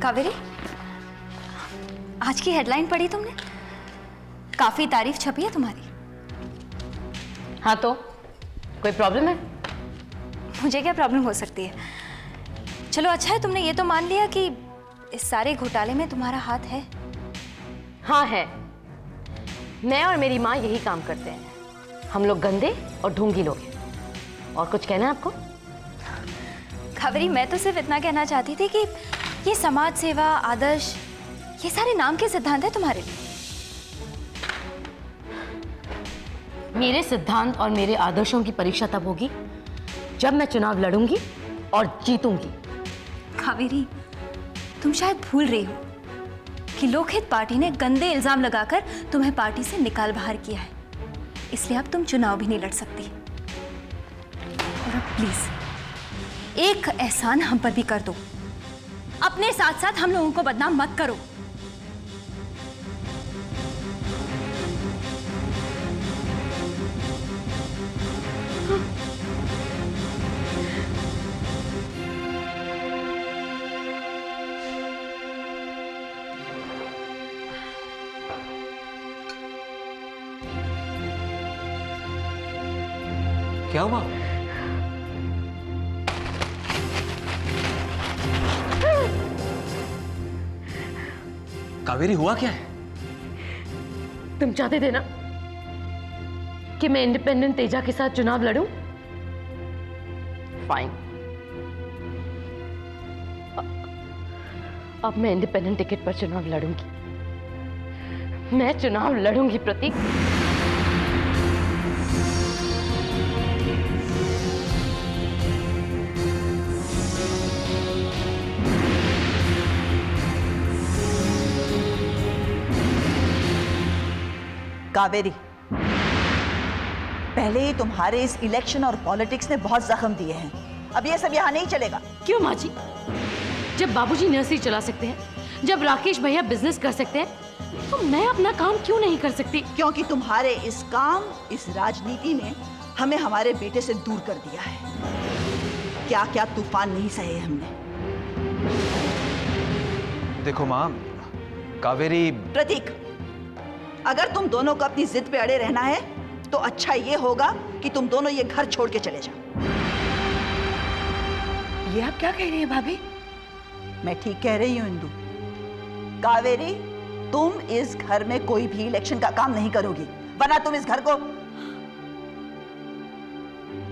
कावेरी, आज की हेडलाइन पढ़ी तुमने? काफी तारीफ छपी है तुम्हारी। हाँ तो कोई प्रॉब्लम है? मुझे क्या प्रॉब्लम हो सकती है? चलो अच्छा है तुमने ये तो मान लिया कि इस सारे घोटाले में तुम्हारा हाथ है। हाँ है। मैं और मेरी माँ यही काम करते हैं। हम लोग गंदे और ढोंगी लोग हैं। और कुछ कहना है आपको? कावेरी, मैं तो सिर्फ इतना कहना चाहती थी कि ये समाज सेवा, आदर्श, ये सारे नाम के सिद्धांत है तुम्हारे लिए। मेरे सिद्धांत और मेरे आदर्शों की परीक्षा तब होगी जब मैं चुनाव लड़ूंगी और जीतूंगी। कावेरी, तुम शायद भूल रही हो कि लोकहित पार्टी ने गंदे इल्जाम लगाकर तुम्हें पार्टी से निकाल बाहर किया है, इसलिए अब तुम चुनाव भी नहीं लड़ सकती। और अब प्लीज एक एहसान हम पर भी कर दो, अपने साथ साथ हम लोगों को बदनाम मत करो। क्या हुआ? कावेरी, हुआ क्या है? तुम चाहते थे ना कि मैं इंडिपेंडेंट तेजा के साथ चुनाव लड़ूं? फाइन। अब मैं इंडिपेंडेंट टिकट पर चुनाव लड़ूंगी। मैं चुनाव लड़ूंगी प्रतीक। कावेरी, पहले ही तुम्हारे इस इलेक्शन और पॉलिटिक्स ने बहुत जख्म दिए हैं। अब ये सब यहाँ नहीं चलेगा। क्यों माँ जी? जब बाबूजी नर्सरी चला सकते हैं, जब राकेश भैया बिजनेस कर सकते हैं, तो मैं अपना काम क्यों नहीं कर सकती? क्योंकि तुम्हारे इस काम, इस राजनीति ने हमें हमारे बेटे से दूर कर दिया है। क्या क्या तूफान नहीं सहे हमने। देखो माँ, कावेरी। प्रतीक, अगर तुम दोनों को अपनी जिद पे अड़े रहना है तो अच्छा ये होगा कि तुम दोनों ये घर छोड़ के चले जाओ। ये आप क्या कह रही हैं भाभी? मैं ठीक कह रही हूँ इंदु। कावेरी, तुम इस घर में कोई भी इलेक्शन का काम नहीं करोगी, वरना तुम इस घर को।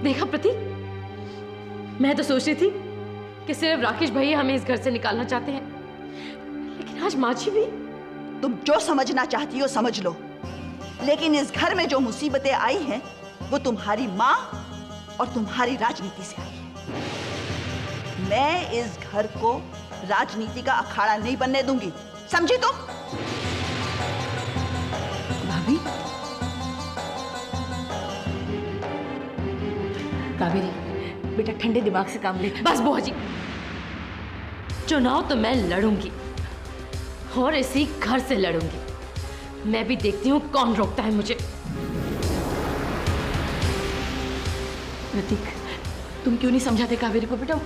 देखा प्रतीक, मैं तो सोच रही थी कि सिर्फ राकेश भैया हमें इस घर से निकालना चाहते हैं, लेकिन आज माँ जी भी। तुम जो समझना चाहती हो समझ लो, लेकिन इस घर में जो मुसीबतें आई हैं वो तुम्हारी माँ और तुम्हारी राजनीति से आई है। मैं इस घर को राजनीति का अखाड़ा नहीं बनने दूंगी, समझी तुम? भाभी, कावेरी बेटा ठंडे दिमाग से काम ले। बस बुआ जी, चुनाव तो मैं लड़ूंगी और इसी घर से लड़ूंगी। मैं भी देखती हूँ कौन रोकता है मुझे। प्रतीक, तुम क्यों नहीं समझाते कावेरी को बेटा?